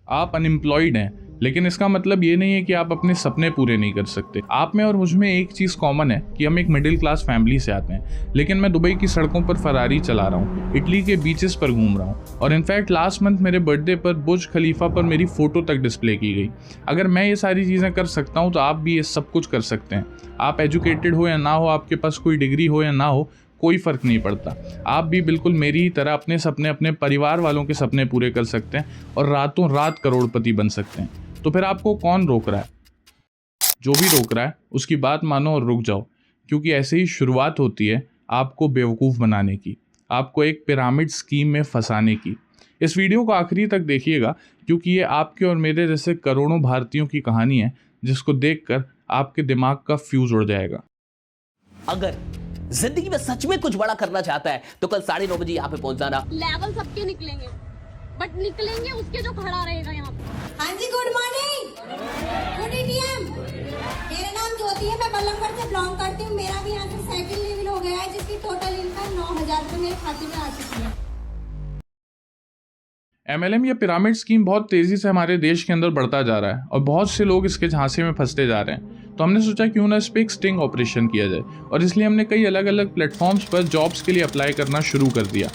आप अनएम्प्लॉयड हैं, लेकिन इसका मतलब ये नहीं है कि आप अपने सपने पूरे नहीं कर सकते। आप में और मुझ में एक चीज़ कॉमन है कि हम एक मिडिल क्लास फैमिली से आते हैं, लेकिन मैं दुबई की सड़कों पर फरारी चला रहा हूँ, इटली के बीचेस पर घूम रहा हूँ, और इनफैक्ट लास्ट मंथ मेरे बर्थडे पर बुर्ज खलीफा पर मेरी फ़ोटो तक डिस्प्ले की गई। अगर मैं ये सारी चीज़ें कर सकता हूँ तो आप भी ये सब कुछ कर सकते हैं। आप एजुकेटेड हो या ना हो, आपके पास कोई डिग्री हो या ना हो, कोई फ़र्क नहीं पड़ता। आप भी बिल्कुल मेरी ही तरह अपने सपने, अपने परिवार वालों के सपने पूरे कर सकते हैं और रातों रात करोड़पति बन सकते हैं। तो फिर आपको कौन रोक रहा है? जो भी रोक रहा है उसकी बात मानो और रुक जाओ, क्योंकि ऐसे ही शुरुआत होती है आपको बेवकूफ़ बनाने की, आपको एक पिरामिड स्कीम में फंसाने की। इस वीडियो को आखिरी तक देखिएगा, क्योंकि ये आपके और मेरे जैसे करोड़ों भारतीयों की कहानी है, जिसको देखकर आपके दिमाग का फ्यूज उड़ जाएगा। अगर जिंदगी में सच में कुछ बड़ा करना चाहता है तो कल 9:30 बजे यहाँ पे पहुंच जाना। लेवल सबके निकलेंगे, बट निकलेंगे उसके जो खड़ा रहेगा यहाँ पे। हाँ जी, गुड मॉर्निंग, गुड ईटीएम। मेरा नाम ज्योति है, मैं बल्लभगढ़ से बिलोंग करती हूँ। मेरा भी यहाँ से सेकंड लेवल हो गया है, जिसकी टोटल इनकम 9,000 रुपये मेरे खाते में आ चुकी है। MLM या पिरामिड स्कीम बहुत तेज़ी से हमारे देश के अंदर बढ़ता जा रहा है और बहुत से लोग इसके झांसे में फंसते जा रहे हैं। तो हमने सोचा क्यों ना इस पर एक स्टिंग ऑपरेशन किया जाए, और इसलिए हमने कई अलग अलग प्लेटफॉर्म्स पर जॉब्स के लिए अप्लाई करना शुरू कर दिया।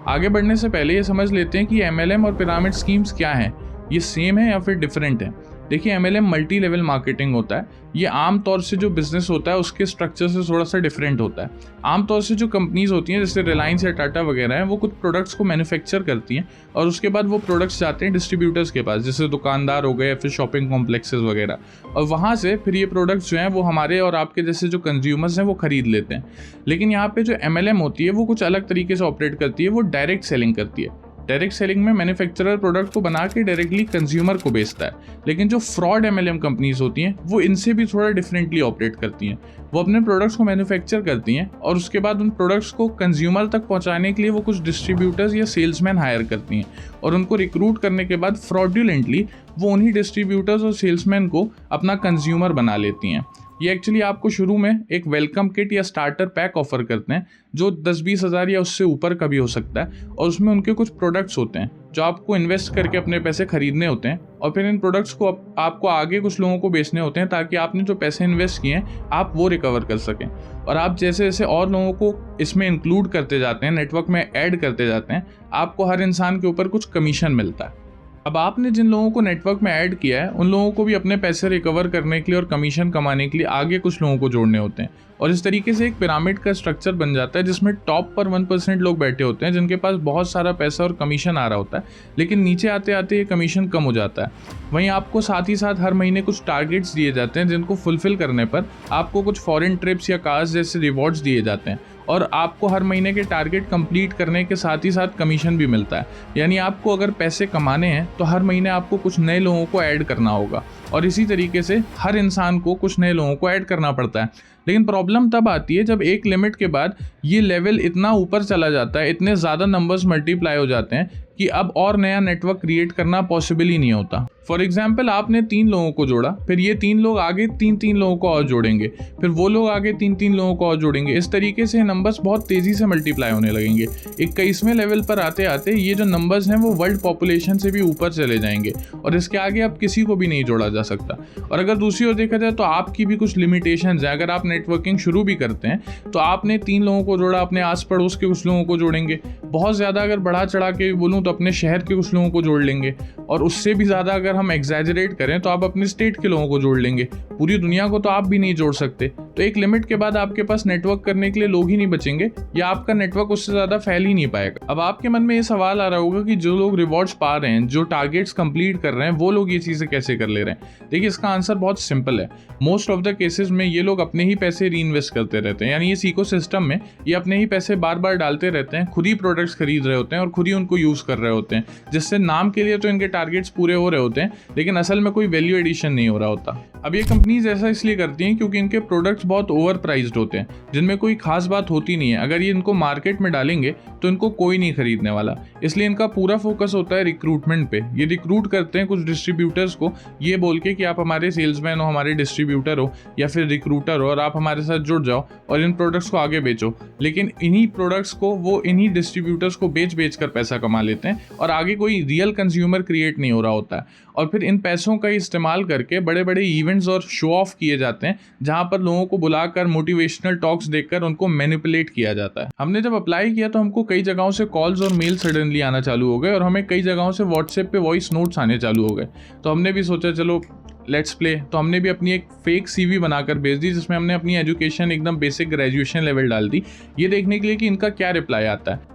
आगे बढ़ने से पहले ये समझ लेते हैं कि MLM और पिरामिड स्कीम्स क्या हैं, ये सेम है या फिर डिफरेंट है। देखिए, MLM मल्टी लेवल मार्केटिंग होता है। ये आम तौर से जो बिजनेस होता है उसके स्ट्रक्चर से थोड़ा सा डिफरेंट होता है। आम तौर से जो कंपनीज होती हैं जैसे रिलायंस या टाटा वगैरह हैं, वो कुछ प्रोडक्ट्स को मैन्युफैक्चर करती हैं और उसके बाद वो प्रोडक्ट्स जाते हैं डिस्ट्रीब्यूटर्स के पास, जैसे दुकानदार हो गए या फिर शॉपिंग कॉम्प्लेक्सेस वगैरह, और वहाँ से फिर ये प्रोडक्ट्स जो हैं वो हमारे और आपके जैसे जो कंज्यूमर्स हैं वो खरीद लेते हैं। लेकिन यहाँ पे जो MLM होती है वो कुछ अलग तरीके से ऑपरेट करती है। वो डायरेक्ट सेलिंग करती है। डायरेक्ट सेलिंग में मैन्युफैक्चरर प्रोडक्ट को बना के डायरेक्टली कंज्यूमर को बेचता है। लेकिन जो फ्रॉड MLM कंपनीज होती हैं वो इनसे भी थोड़ा डिफरेंटली ऑपरेट करती हैं। वो अपने प्रोडक्ट्स को मैन्युफैक्चर करती हैं और उसके बाद उन प्रोडक्ट्स को कंज्यूमर तक पहुंचाने के लिए वो कुछ डिस्ट्रीब्यूटर्स या सेल्समैन हायर करती हैं, और उनको रिक्रूट करने के बाद फ्रॉडुलेंटली वो उन्हीं डिस्ट्रीब्यूटर्स और सेल्समैन को अपना कंज्यूमर बना लेती हैं। ये एक्चुअली आपको शुरू में एक वेलकम किट या स्टार्टर पैक ऑफर करते हैं, जो 10-20 हज़ार या उससे ऊपर का भी हो सकता है, और उसमें उनके कुछ प्रोडक्ट्स होते हैं जो आपको इन्वेस्ट करके अपने पैसे खरीदने होते हैं, और फिर इन प्रोडक्ट्स को आपको आगे कुछ लोगों को बेचने होते हैं, ताकि आपने जो पैसे इन्वेस्ट किए हैं आप वो रिकवर कर सकें। और आप जैसे जैसे और लोगों को इसमें इंक्लूड करते जाते हैं, नेटवर्क में ऐड करते जाते हैं, आपको हर इंसान के ऊपर कुछ कमीशन मिलता है। अब आपने जिन लोगों को नेटवर्क में ऐड किया है उन लोगों को भी अपने पैसे रिकवर करने के लिए और कमीशन कमाने के लिए आगे कुछ लोगों को जोड़ने होते हैं, और इस तरीके से एक पिरामिड का स्ट्रक्चर बन जाता है, जिसमें टॉप पर 1% लोग बैठे होते हैं जिनके पास बहुत सारा पैसा और कमीशन आ रहा होता है, लेकिन नीचे आते आते ये कमीशन कम हो जाता है। वहीं आपको साथ ही साथ हर महीने कुछ टारगेट्स दिए जाते हैं, जिनको फुलफिल करने पर आपको कुछ फॉरेन ट्रिप्स या कार्स जैसे रिवॉर्ड्स दिए जाते हैं, और आपको हर महीने के टारगेट कंप्लीट करने के साथ ही साथ कमीशन भी मिलता है। यानी आपको अगर पैसे कमाने हैं तो हर महीने आपको कुछ नए लोगों को ऐड करना होगा, और इसी तरीके से हर इंसान को कुछ नए लोगों को ऐड करना पड़ता है। लेकिन प्रॉब्लम तब आती है जब एक लिमिट के बाद ये लेवल इतना ऊपर चला जाता है, इतने ज़्यादा नंबर्स मल्टीप्लाई हो जाते हैं कि अब और नया नेटवर्क क्रिएट करना पॉसिबल ही नहीं होता। फॉर एग्जाम्पल, आपने 3 लोगों को जोड़ा, फिर ये 3 लोग आगे 3 लोगों को और जोड़ेंगे, फिर वो लोग आगे 3 लोगों को और जोड़ेंगे। इस तरीके से नंबर्स बहुत तेज़ी से मल्टीप्लाई होने लगेंगे। 21वें लेवल पर आते आते ये जो नंबर्स हैं वो वर्ल्ड पॉपुलेशन से भी ऊपर चले जाएंगे, और इसके आगे अब किसी को भी नहीं जोड़ा जा सकता। और अगर दूसरी ओर देखा जाए तो आपकी भी कुछ लिमिटेशंस हैं। अगर आप नेटवर्किंग शुरू भी करते हैं तो आपने 3 लोगों को जोड़ा, अपने आस पड़ोस के कुछ लोगों को जोड़ेंगे, बहुत ज़्यादा अगर बढ़ा चढ़ा के बोलूँ तो अपने शहर के कुछ लोगों को जोड़ लेंगे, और उससे भी ज़्यादा अगर हम एग्जैजरेट करें तो आप अपने स्टेट के लोगों को जोड़ लेंगे। पूरी दुनिया को तो आप भी नहीं जोड़ सकते। तो एक लिमिट के बाद आपके पास नेटवर्क करने के लिए लोग ही नहीं बचेंगे, या आपका नेटवर्क उससे ज़्यादा फैल ही नहीं पाएगा। अब आपके मन में ये सवाल आ रहा होगा कि जो लोग रिवॉर्ड्स पा रहे हैं, जो टारगेट्स कंप्लीट कर रहे हैं, वो लोग ये चीज़ें कैसे कर ले रहे हैं। देखिए, इसका आंसर बहुत सिंपल है। मोस्ट ऑफ द केसेस में ये लोग अपने ही पैसे री इन्वेस्ट करते रहते हैं। यानी इस इकोसिस्टम में ये अपने ही पैसे बार बार डालते रहते हैं, खुद ही प्रोडक्ट्स खरीद रहे होते हैं और खुद ही उनको यूज़ कर रहे होते हैं, जिससे नाम के लिए तो इनके टारगेट्स पूरे हो रहे होते हैं, लेकिन असल में कोई वैल्यू एडिशन नहीं हो रहा होता। अब ये कंपनीज ऐसा इसलिए करती हैं क्योंकि इनके प्रोडक्ट्स प्रोडक्ट्स बहुत ओवर प्राइस्ड होते हैं, जिनमें कोई खास बात होती नहीं है। अगर ये इनको मार्केट में डालेंगे तो इनको कोई नहीं खरीदने वाला, इसलिए इनका पूरा फोकस होता है रिक्रूटमेंट पे। ये रिक्रूट करते हैं कुछ डिस्ट्रीब्यूटर्स को ये बोल के कि आप हमारे सेल्समैन हो, हमारे डिस्ट्रीब्यूटर हो या फिर रिक्रूटर हो और आप हमारे साथ जुड़ जाओ और इन प्रोडक्ट्स को आगे बेचो। लेकिन इन्हीं प्रोडक्ट्स को वो इन्हीं डिस्ट्रीब्यूटर्स को बेच कर पैसा कमा लेते हैं और आगे कोई रियल कंज्यूमर क्रिएट नहीं हो रहा होता है। और फिर इन पैसों का इस्तेमाल करके बड़े बड़े इवेंट्स और शो ऑफ किए जाते हैं, जहां पर लोगों को बुलाकर मोटिवेशनल टॉक्स देकर उनको मैनिपुलेट किया जाता है। हमने जब अप्लाई किया तो हमको कई जगहों से कॉल्स और मेल सडनली आना चालू हो गए और हमें कई जगहों से व्हाट्सएप पे वॉइस नोट्स आने चालू हो गए। तो हमने भी सोचा चलो लेट्स प्ले। तो हमने भी अपनी एक फेक CV बनाकर भेज दी, जिसमें हमने अपनी एजुकेशन एकदम बेसिक ग्रेजुएशन लेवल डाल दी, ये देखने के लिए कि इनका क्या रिप्लाई आता है।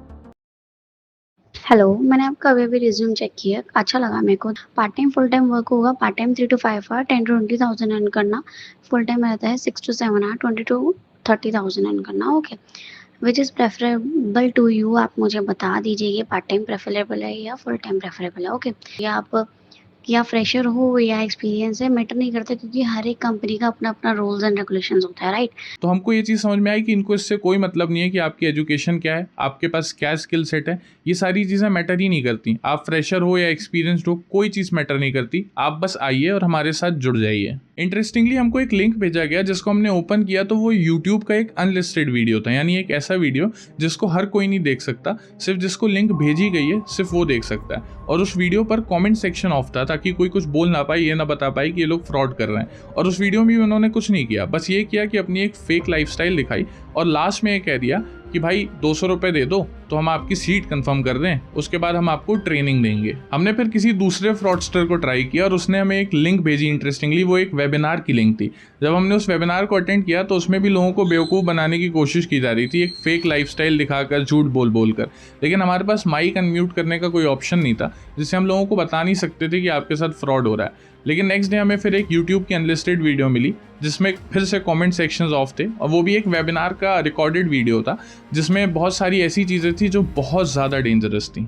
हेलो, मैंने आपका अभी रिज्यूम चेक किया, अच्छा लगा मेरे को। Part time full time work होगा, part time 3 to 5 hour 10 to 20,000 earn करना, फुल टाइम रहता है 6 to 7 आवर 20 to 30,000 अर्न करना। Okay, which is preferable to you, आप मुझे बता दीजिए ये पार्ट टाइम प्रेफरेबल है या फुल टाइम प्रेफरेबल है। ओके, या फ्रेशर हो या एक्सपीरियंस है, मैटर नहीं करता, क्योंकि हर एक कंपनी का अपना अपना रूल्स एंड रेगुलेशंस होता है, राइट। तो हमको ये चीज़ समझ में आई कि इनको इससे कोई मतलब नहीं है कि आपकी एजुकेशन क्या है, आपके पास क्या स्किल सेट है, ये सारी चीज़ें मैटर ही नहीं करती। आप फ्रेशर हो या एक्सपीरियंसड हो, कोई चीज़ मैटर नहीं करती, आप बस आइए और हमारे साथ जुड़ जाइए। इंटरेस्टिंगली हमको एक लिंक भेजा गया जिसको हमने ओपन किया तो वो यूट्यूब का एक अनलिस्टेड वीडियो था, यानी एक ऐसा वीडियो जिसको हर कोई नहीं देख सकता, सिर्फ जिसको लिंक भेजी गई है सिर्फ वो देख सकता है। और उस वीडियो पर कमेंट सेक्शन ऑफ था ताकि कोई कुछ बोल ना पाए, ये ना बता पाए कि ये लोग फ्रॉड कर रहे हैं। और उस वीडियो में भी उन्होंने कुछ नहीं किया, बस ये किया कि अपनी एक फेक लाइफस्टाइल दिखाई और लास्ट में ये कह दिया कि भाई 200 रुपये दे दो तो हम आपकी सीट कंफर्म कर दें, उसके बाद हम आपको ट्रेनिंग देंगे। हमने फिर किसी दूसरे फ्रॉडस्टर को ट्राई किया और उसने हमें एक लिंक भेजी। इंटरेस्टिंगली वो एक वेबिनार की लिंक थी। जब हमने उस वेबिनार को अटेंड किया तो उसमें भी लोगों को बेवकूफ़ बनाने की कोशिश की जा रही थी, एक फेक लाइफस्टाइल दिखाकर, झूठ बोल कर। लेकिन हमारे पास माइक अनम्यूट करने का कोई ऑप्शन नहीं था, जिससे हम लोगों को बता नहीं सकते थे कि आपके साथ फ्रॉड हो रहा है। लेकिन नेक्स्ट डे हमें फिर एक यूट्यूब की अनलिस्टेड वीडियो मिली जिसमें फिर से कमेंट सेक्शंस ऑफ थे और वो भी एक वेबिनार का रिकॉर्डेड वीडियो था जिसमें बहुत सारी ऐसी चीज़ें थी जो बहुत ज़्यादा डेंजरस थी।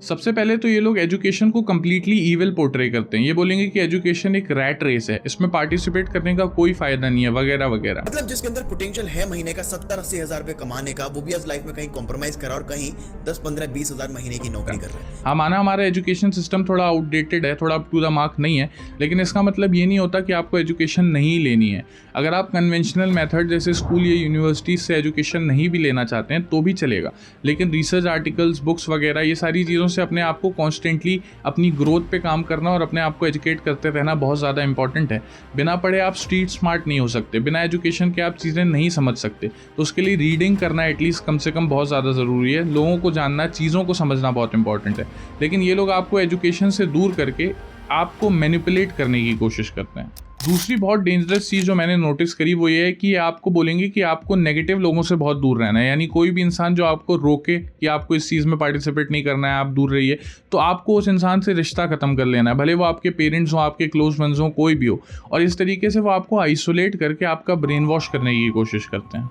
सबसे पहले तो ये लोग एजुकेशन को कम्प्लीटली ईविल पोर्ट्रे करते हैं। ये बोलेंगे कि एजुकेशन एक रैट रेस है, इसमें पार्टिसिपेट करने का कोई फायदा नहीं है, वगैरह वगैरह। मतलब जिसके अंदर पोटेंशियल है महीने का 70-80 हजार रुपए कमाने का, वो भी आज लाइफ में कहीं कॉम्प्रोमाइज करा और कहीं 10-15-20 हजार महीने की नौकरी कर रहे हैं। हाँ, माना हमारा एजुकेशन सिस्टम थोड़ा आउटडेटेड है, थोड़ा अप टू द मार्क नहीं है, लेकिन इसका मतलब ये नहीं होता कि आपको एजुकेशन नहीं लेनी है। अगर आप कन्वेंशनल मेथड जैसे स्कूल या यूनिवर्सिटी से एजुकेशन नहीं भी लेना चाहते हैं तो भी चलेगा, लेकिन रिसर्च आर्टिकल्स, बुक्स वगैरह, ये सारी चीज़ों से अपने आप को कॉन्स्टेंटली अपनी ग्रोथ पे काम करना और अपने आप को एजुकेट करते रहना बहुत ज़्यादा इंपॉर्टेंट है। बिना पढ़े आप स्ट्रीट स्मार्ट नहीं हो सकते, बिना एजुकेशन के आप चीज़ें नहीं समझ सकते। तो उसके लिए रीडिंग करना एटलीस्ट कम से कम बहुत ज़्यादा ज़रूरी है। लोगों को जानना, चीज़ों को समझना बहुत इंपॉर्टेंट है। लेकिन ये लोग आपको एजुकेशन से दूर करके आपको मैनिपुलेट करने की कोशिश करते हैं। दूसरी बहुत डेंजरस चीज़ जो मैंने नोटिस करी वो ये है कि आपको बोलेंगे कि आपको नेगेटिव लोगों से बहुत दूर रहना है, यानी कोई भी इंसान जो आपको रोके कि आपको इस चीज़ में पार्टिसिपेट नहीं करना है, आप दूर रहिए, तो आपको उस इंसान से रिश्ता ख़त्म कर लेना है, भले वो आपके पेरेंट्स हों, आपके क्लोज वंस हों, कोई भी हो। और इस तरीके से वो आपको आइसोलेट करके आपका ब्रेन वॉश करने की कोशिश करते हैं।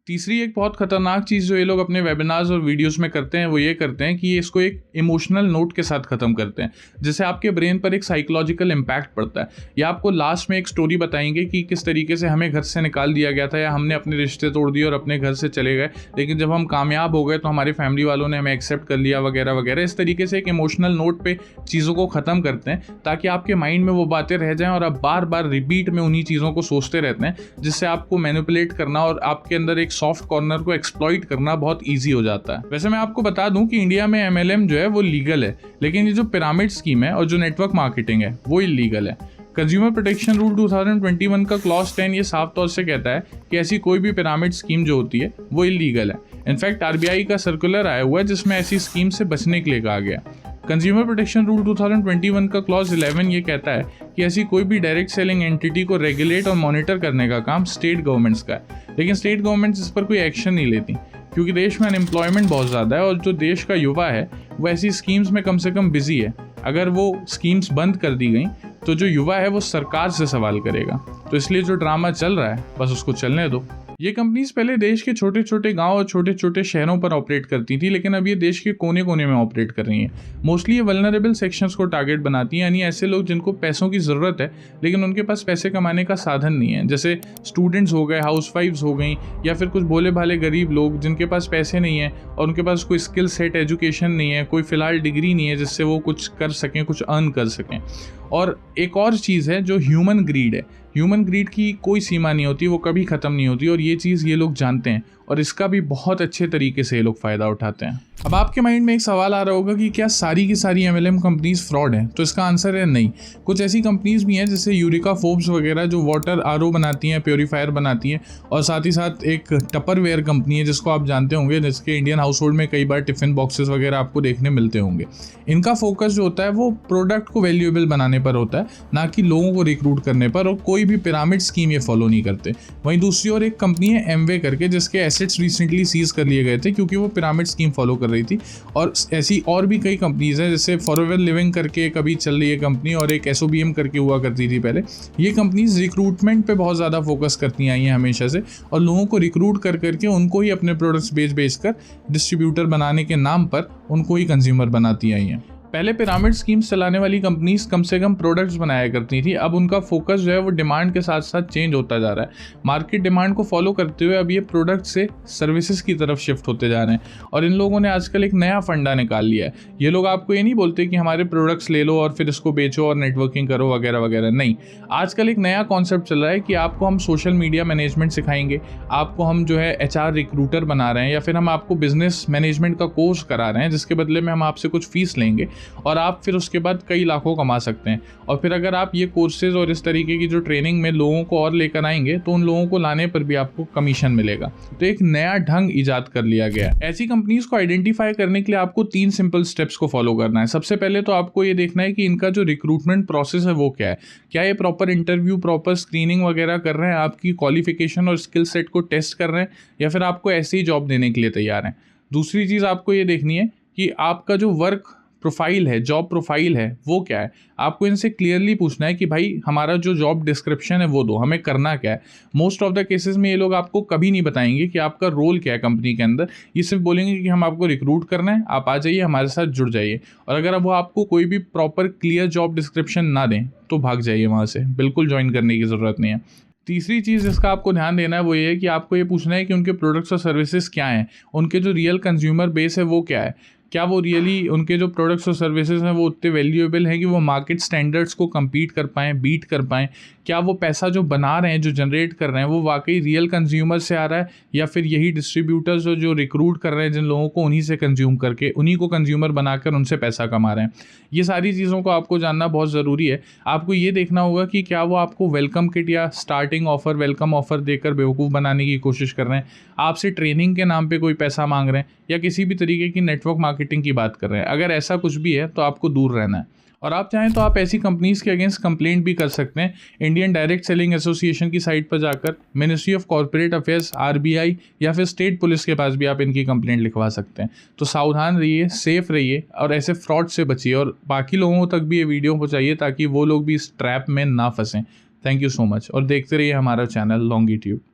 तीसरी एक बहुत खतरनाक चीज़ जो ये लोग अपने वेबिनार्स और वीडियोस में करते हैं वो ये करते हैं कि ये इसको एक इमोशनल नोट के साथ ख़त्म करते हैं, जिससे आपके ब्रेन पर एक साइकोलॉजिकल इम्पैक्ट पड़ता है। या आपको लास्ट में एक स्टोरी बताएंगे कि किस तरीके से हमें घर से निकाल दिया गया था या हमने अपने रिश्ते तोड़ दिए और अपने घर से चले गए, लेकिन जब हम कामयाब हो गए तो हमारी फैमिली वालों ने हमें एक्सेप्ट कर लिया, वगैरह वगैरह। इस तरीके से एक इमोशनल नोट पर चीज़ों को ख़त्म करते हैं ताकि आपके माइंड में वो बातें रह जाएँ और आप बार बार रिपीट में उन्हीं चीज़ों को सोचते रहते हैं, जिससे आपको मैनिपुलेट करना और आपके अंदर एक सॉफ्ट कॉर्नर को एक्सप्लॉइट करना बहुत इजी हो जाता है। वैसे मैं आपको बता दूं कि इंडिया में MLM जो है वो लीगल है, लेकिन ये जो पिरामिड स्कीम है और जो नेटवर्क मार्केटिंग है वो इलीगल है। कंज्यूमर प्रोटेक्शन रूल 2021 का क्लॉज 10 ये साफ तौर से कहता है कि ऐसी कोई भी पिरामिड स्कीम जो होती है वो इलीगल है। इनफैक्ट RBI का सर्कुलर आया हुआ है जिसमें ऐसी स्कीम से बचने के लिए कहा गया। कंज्यूमर प्रोटेक्शन रूल 2021 का क्लॉज 11 ये कहता है कि ऐसी कोई भी डायरेक्ट सेलिंग एंटिटी को रेगुलेट और मॉनिटर करने का काम स्टेट गवर्नमेंट्स का है, लेकिन स्टेट गवर्नमेंट्स इस पर कोई एक्शन नहीं लेती क्योंकि देश में अनएम्प्लॉयमेंट बहुत ज़्यादा है और जो देश का युवा है वो ऐसी स्कीम्स में कम से कम बिजी है। अगर वो स्कीम्स बंद कर दी गई तो जो युवा है वो सरकार से सवाल करेगा। तो इसलिए जो ड्रामा चल रहा है बस उसको चलने दो। ये कंपनीज पहले देश के छोटे छोटे गांव और छोटे छोटे शहरों पर ऑपरेट करती थी, लेकिन अब ये देश के कोने कोने में ऑपरेट कर रही हैं। मोस्टली ये वल्नरेबल सेक्शंस को टारगेट बनाती हैं, यानी ऐसे लोग जिनको पैसों की ज़रूरत है लेकिन उनके पास पैसे कमाने का साधन नहीं है, जैसे स्टूडेंट्स हो गए, हाउसवाइफ्स हो गई, या फिर कुछ भोले भाले गरीब लोग जिनके पास पैसे नहीं है और उनके पास कोई स्किल सेट एजुकेशन नहीं है, कोई फ़िलहाल डिग्री नहीं है जिससे वो कुछ कर सकें, कुछ अर्न कर सकें। और एक और चीज़ है जो ह्यूमन ग्रीड है। ह्यूमन ग्रीड की कोई सीमा नहीं होती, वो कभी ख़त्म नहीं होती, और ये चीज़ ये लोग जानते हैं और इसका भी बहुत अच्छे तरीके से ये लोग फ़ायदा उठाते हैं। अब आपके माइंड में एक सवाल आ रहा होगा कि क्या सारी की सारी MLM कंपनीज फ्रॉड हैं? तो इसका आंसर है नहीं। कुछ ऐसी कंपनीज भी हैं जैसे यूरिका फोर्ब्स वगैरह जो वाटर RO बनाती हैं, प्योरीफायर बनाती हैं, और साथ ही साथ एक टपरवेयर कंपनी है जिसको आप जानते होंगे, जिसके इंडियन हाउस होल्ड में कई बार टिफ़िन बॉक्सेस वगैरह आपको देखने मिलते होंगे। इनका फोकस जो होता है वो प्रोडक्ट को वैल्यूएबल बनाने पर होता है, ना कि लोगों को रिक्रूट करने पर, और कोई भी पिरामिड स्कीम ये फॉलो नहीं करते। वहीं दूसरी ओर एक कंपनी है एमवे करके, जिसके एसेट्स रिसेंटली सीज कर लिए गए थे क्योंकि वो पिरामिड स्कीम फॉलो कर रही थी। और ऐसी और भी कई कंपनीज हैं, जैसे फॉरएवर लिविंग करके कभी चल रही है कंपनी, और एक SOBM करके हुआ करती थी पहले। ये कंपनीज रिक्रूटमेंट पे बहुत ज़्यादा फोकस करती आई हैं हमेशा से, और लोगों को रिक्रूट कर करके उनको ही अपने प्रोडक्ट्स बेच कर डिस्ट्रीब्यूटर बनाने के नाम पर उनको ही कंज्यूमर बनाती आई हैं। पहले पिरामिड स्कीम्स चलाने वाली कंपनीज कम से कम प्रोडक्ट्स बनाया करती थी, अब उनका फोकस जो है वो डिमांड के साथ साथ चेंज होता जा रहा है। मार्केट डिमांड को फॉलो करते हुए अब ये प्रोडक्ट से सर्विसेज की तरफ शिफ्ट होते जा रहे हैं, और इन लोगों ने आजकल एक नया फंडा निकाल लिया है। ये लोग आपको ये नहीं बोलते कि हमारे प्रोडक्ट्स ले लो और फिर इसको बेचो और नेटवर्किंग करो वगैरह वगैरह, नहीं। आजकल एक नया कॉन्सेप्ट चल रहा है कि आपको हम सोशल मीडिया मैनेजमेंट सिखाएंगे, आपको हम जो है HR रिक्रूटर बना रहे हैं, या फिर हम आपको बिजनेस मैनेजमेंट का कोर्स करा रहे हैं जिसके बदले में हम आपसे कुछ फीस लेंगे, और आप फिर उसके बाद कई लाखों कमा सकते हैं। और फिर अगर आप ये कोर्सेज और इस तरीके की जो ट्रेनिंग में लोगों को और लेकर आएंगे तो उन लोगों को लाने पर भी आपको कमीशन मिलेगा। तो एक नया ढंग इजाद कर लिया गया है। ऐसी कंपनीज को आइडेंटिफाई करने के लिए आपको 3 सिंपल स्टेप्स को फॉलो करना है। सबसे पहले तो आपको ये देखना है कि इनका जो रिक्रूटमेंट प्रोसेस है वो क्या है। क्या ये प्रॉपर इंटरव्यू, प्रॉपर स्क्रीनिंग वगैरह कर रहे हैं, आपकी क्वालिफिकेशन और स्किल सेट को टेस्ट कर रहे हैं, या फिर आपको ऐसे ही जॉब देने के लिए तैयार हैं। दूसरी चीज़ आपको ये देखनी है कि आपका जो वर्क प्रोफाइल है, जॉब प्रोफाइल है, वो क्या है। आपको इनसे क्लियरली पूछना है कि भाई हमारा जो जॉब डिस्क्रिप्शन है वो दो, हमें करना क्या है। मोस्ट ऑफ द केसेस में ये लोग आपको कभी नहीं बताएंगे कि आपका रोल क्या है कंपनी के अंदर। ये सिर्फ बोलेंगे कि हम आपको रिक्रूट करना है, आप आ जाइए, हमारे साथ जुड़ जाइए। और अगर अब वो आपको कोई भी प्रॉपर क्लियर जॉब डिस्क्रिप्शन ना दें तो भाग जाइए वहाँ से, बिल्कुल ज्वाइन करने की ज़रूरत नहीं है। तीसरी चीज़ जिसका आपको ध्यान देना है वो ये है कि आपको ये पूछना है कि उनके प्रोडक्ट्स और सर्विसेज क्या हैं, उनके जो रियल कंज्यूमर बेस है वो क्या है। क्या वो रियली उनके जो प्रोडक्ट्स और सर्विसेज हैं वो उतने वैल्यूएबल हैं कि वो मार्केट स्टैंडर्ड्स को compete कर पाएँ, बीट कर पाएँ। क्या वो पैसा जो बना रहे हैं, जो जनरेट कर रहे हैं, वो वाकई रियल कंज्यूमर से आ रहा है, या फिर यही डिस्ट्रीब्यूटर्स जो रिक्रूट कर रहे हैं जिन लोगों को, उन्हीं से कंज्यूम करके उन्हीं को कंज्यूमर बनाकर उनसे पैसा कमा रहे हैं। ये सारी चीज़ों को आपको जानना बहुत ज़रूरी है। आपको ये देखना होगा कि क्या वो आपको वेलकम किट या स्टार्टिंग ऑफ़र, वेलकम ऑफ़र देकर बेवकूफ़ बनाने की कोशिश कर रहे हैं, आपसे ट्रेनिंग के नाम पे कोई पैसा मांग रहे हैं, या किसी भी तरीके की नेटवर्क मार्केटिंग की बात कर रहे हैं। अगर ऐसा कुछ भी है तो आपको दूर रहना है। और आप चाहें तो आप ऐसी कंपनीज़ के अगेंस्ट कंप्लेंट भी कर सकते हैं। इंडियन डायरेक्ट सेलिंग एसोसिएशन की साइट पर जाकर ministry of corporate affairs, RBI या फिर स्टेट पुलिस के पास भी आप इनकी कंप्लेंट लिखवा सकते हैं। तो सावधान रहिए, सेफ रहिए और ऐसे फ्रॉड से बचिए, और बाकी लोगों तक भी ये वीडियो पहुंचाइए ताकि वो लोग भी इस ट्रैप में ना फंसें। थैंक यू सो मच, और देखते रहिए हमारा चैनल लॉन्गिट्यूड।